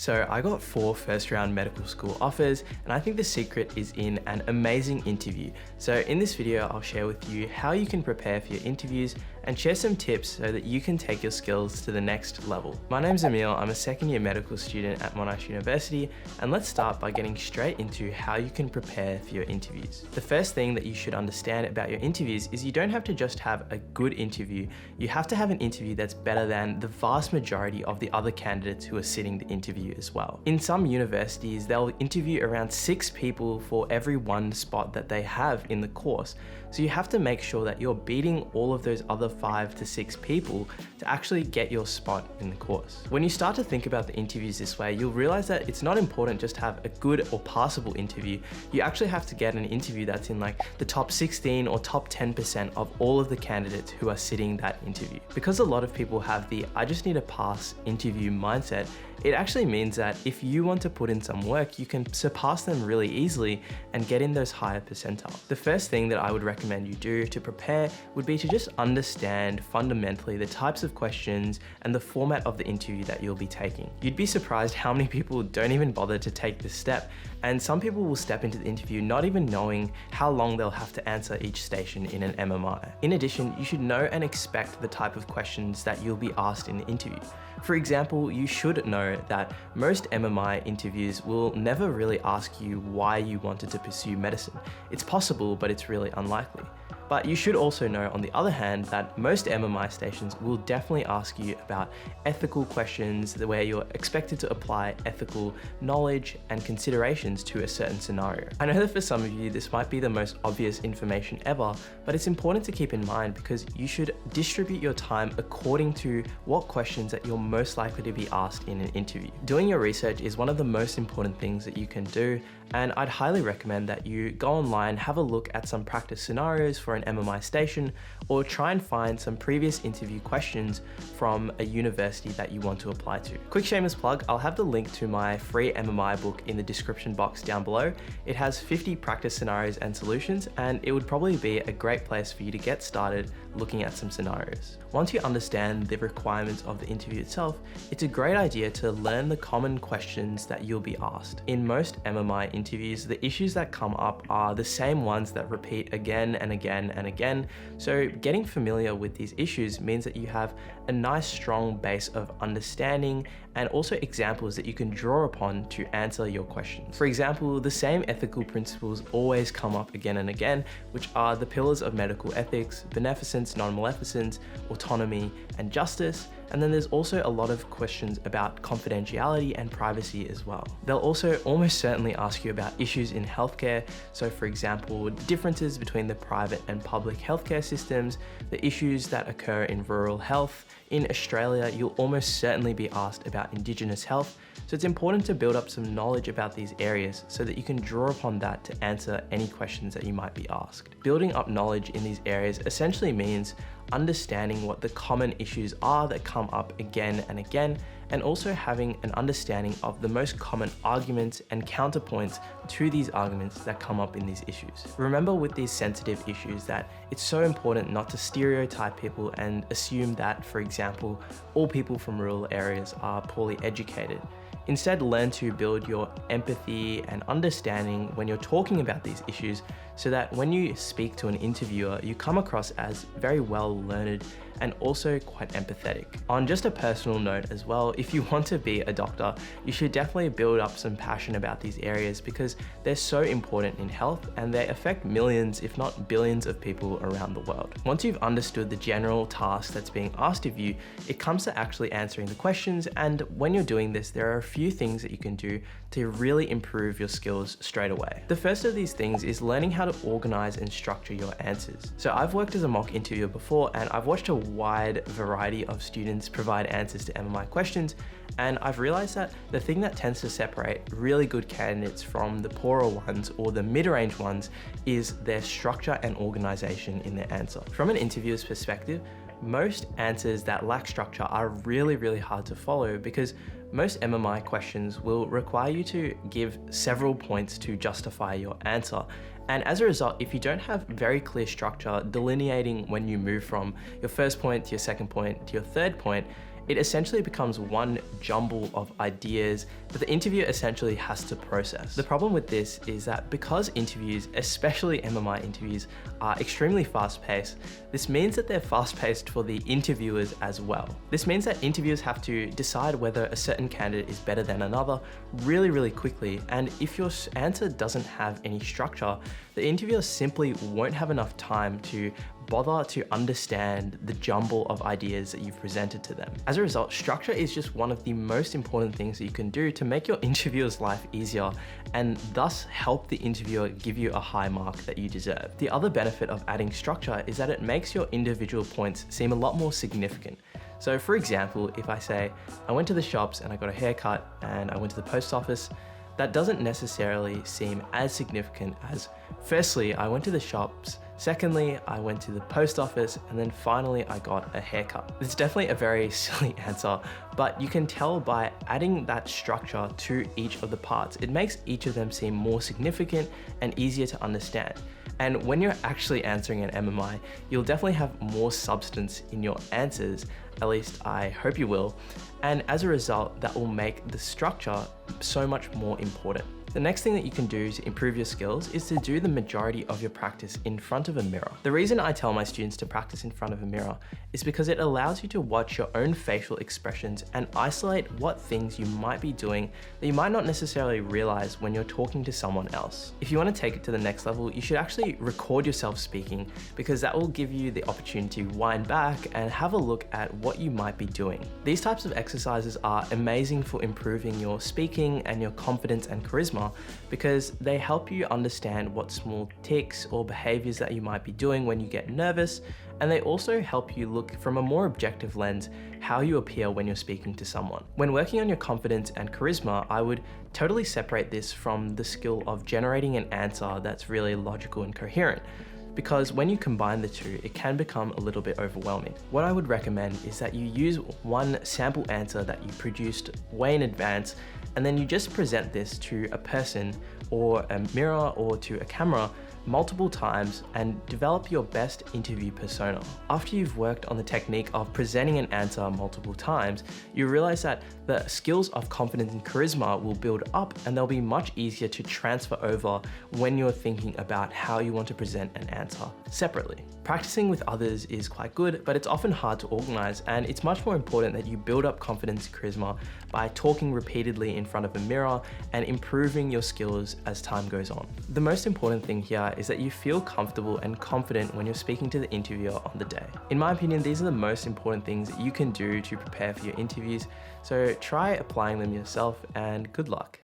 So I got 4 first round medical school offers, and I think the secret is in an amazing interview. So in this video, I'll share with you how you can prepare for your interviews and share some tips so that you can take your skills to the next level. My name's Emil, I'm a second year medical student at Monash University, and let's start by getting straight into how you can prepare for your interviews. The first thing that you should understand about your interviews is you don't have to just have a good interview, you have to have an interview that's better than the vast majority of the other candidates who are sitting the interview as well. In some universities, they'll interview around 6 people for every 1 spot that they have in the course. So you have to make sure that you're beating all of those other 5 to 6 people to actually get your spot in the course. When you start to think about the interviews this way, you'll realize that it's not important just to have a good or passable interview. You actually have to get an interview that's in like the top 16 or top 10% of all of the candidates who are sitting that interview. Because a lot of people have the I just need a pass interview mindset, it actually means that if you want to put in some work, you can surpass them really easily and get in those higher percentiles. The first thing that I would recommend you do to prepare would be to just understand fundamentally the types of questions and the format of the interview that you'll be taking. You'd be surprised how many people don't even bother to take this step, and some people will step into the interview not even knowing how long they'll have to answer each station in an MMI. In addition, you should know and expect the type of questions that you'll be asked in the interview. For example, you should know that most MMI interviews will never really ask you why you wanted to pursue medicine. It's possible, but it's really unlikely. But you should also know, on the other hand, that most MMI stations will definitely ask you about ethical questions where you're expected to apply ethical knowledge and considerations to a certain scenario. I know that for some of you, this might be the most obvious information ever, but it's important to keep in mind because you should distribute your time according to what questions that you're most likely to be asked in an interview. Doing your research is one of the most important things that you can do, and I'd highly recommend that you go online, have a look at some practice scenarios for an MMI station, or try and find some previous interview questions from a university that you want to apply to. Quick shameless plug, I'll have the link to my free MMI book in the description box down below. It has 50 practice scenarios and solutions, and it would probably be a great place for you to get started looking at some scenarios. Once you understand the requirements of the interview itself, it's a great idea to learn the common questions that you'll be asked. In most MMI interviews, the issues that come up are the same ones that repeat again and again and again. So getting familiar with these issues means that you have a nice strong base of understanding and also examples that you can draw upon to answer your questions. For example, the same ethical principles always come up again and again, which are the pillars of medical ethics: beneficence, non-maleficence, autonomy, and justice. And then there's also a lot of questions about confidentiality and privacy as well. They'll also almost certainly ask you about issues in healthcare. So for example, differences between the private and public healthcare systems, the issues that occur in rural health. In Australia, you'll almost certainly be asked about Indigenous health. So it's important to build up some knowledge about these areas so that you can draw upon that to answer any questions that you might be asked. Building up knowledge in these areas essentially means understanding what the common issues are that come up again and again, and also having an understanding of the most common arguments and counterpoints to these arguments that come up in these issues. Remember with these sensitive issues that it's so important not to stereotype people and assume that, for example, all people from rural areas are poorly educated. Instead, learn to build your empathy and understanding when you're talking about these issues so that when you speak to an interviewer, you come across as very well learned and also quite empathetic. On just a personal note as well, if you want to be a doctor, you should definitely build up some passion about these areas because they're so important in health and they affect millions, if not billions of people around the world. Once you've understood the general task that's being asked of you, it comes to actually answering the questions, and when you're doing this, there are a few things that you can do to really improve your skills straight away. The first of these things is learning how to organize and structure your answers. So I've worked as a mock interviewer before, and I've watched a wide variety of students provide answers to MMI questions, and I've realized that the thing that tends to separate really good candidates from the poorer ones or the mid-range ones is their structure and organization in their answer. From an interviewer's perspective, most answers that lack structure are really hard to follow because most MMI questions will require you to give several points to justify your answer. And as a result, if you don't have very clear structure delineating when you move from your first point to your second point to your third point, it essentially becomes one jumble of ideas that the interviewer essentially has to process. The problem with this is that because interviews, especially MMI interviews, are extremely fast-paced, this means that they're fast-paced for the interviewers as well. This means that interviewers have to decide whether a certain candidate is better than another really quickly, and if your answer doesn't have any structure, the interviewer simply won't have enough time to bother to understand the jumble of ideas that you've presented to them. As a result, structure is just one of the most important things that you can do to make your interviewer's life easier and thus help the interviewer give you a high mark that you deserve. The other benefit of adding structure is that it makes your individual points seem a lot more significant. So for example, if I say, I went to the shops and I got a haircut and I went to the post office, that doesn't necessarily seem as significant as, firstly, I went to the shops, secondly, I went to the post office, and then finally, I got a haircut. It's definitely a very silly answer, but you can tell by adding that structure to each of the parts. It makes each of them seem more significant and easier to understand. And when you're actually answering an MMI, you'll definitely have more substance in your answers, at least I hope you will. And as a result, that will make the structure so much more important. The next thing that you can do to improve your skills is to do the majority of your practice in front of a mirror. The reason I tell my students to practice in front of a mirror is because it allows you to watch your own facial expressions and isolate what things you might be doing that you might not necessarily realize when you're talking to someone else. If you want to take it to the next level, you should actually record yourself speaking, because that will give you the opportunity to wind back and have a look at what you might be doing. These types of exercises are amazing for improving your speaking and your confidence and charisma, because they help you understand what small tics or behaviors that you might be doing when you get nervous, and they also help you look from a more objective lens how you appear when you're speaking to someone. When working on your confidence and charisma, I would totally separate this from the skill of generating an answer that's really logical and coherent, because when you combine the two, it can become a little bit overwhelming. What I would recommend is that you use one sample answer that you produced way in advance, and then you just present this to a person or a mirror or to a camera multiple times and develop your best interview persona. After you've worked on the technique of presenting an answer multiple times, you realize that the skills of confidence and charisma will build up, and they'll be much easier to transfer over when you're thinking about how you want to present an answer separately. Practicing with others is quite good, but it's often hard to organize, and it's much more important that you build up confidence and charisma by talking repeatedly in front of a mirror and improving your skills as time goes on. The most important thing here is that you feel comfortable and confident when you're speaking to the interviewer on the day. In my opinion, these are the most important things that you can do to prepare for your interviews, so try applying them yourself, and good luck.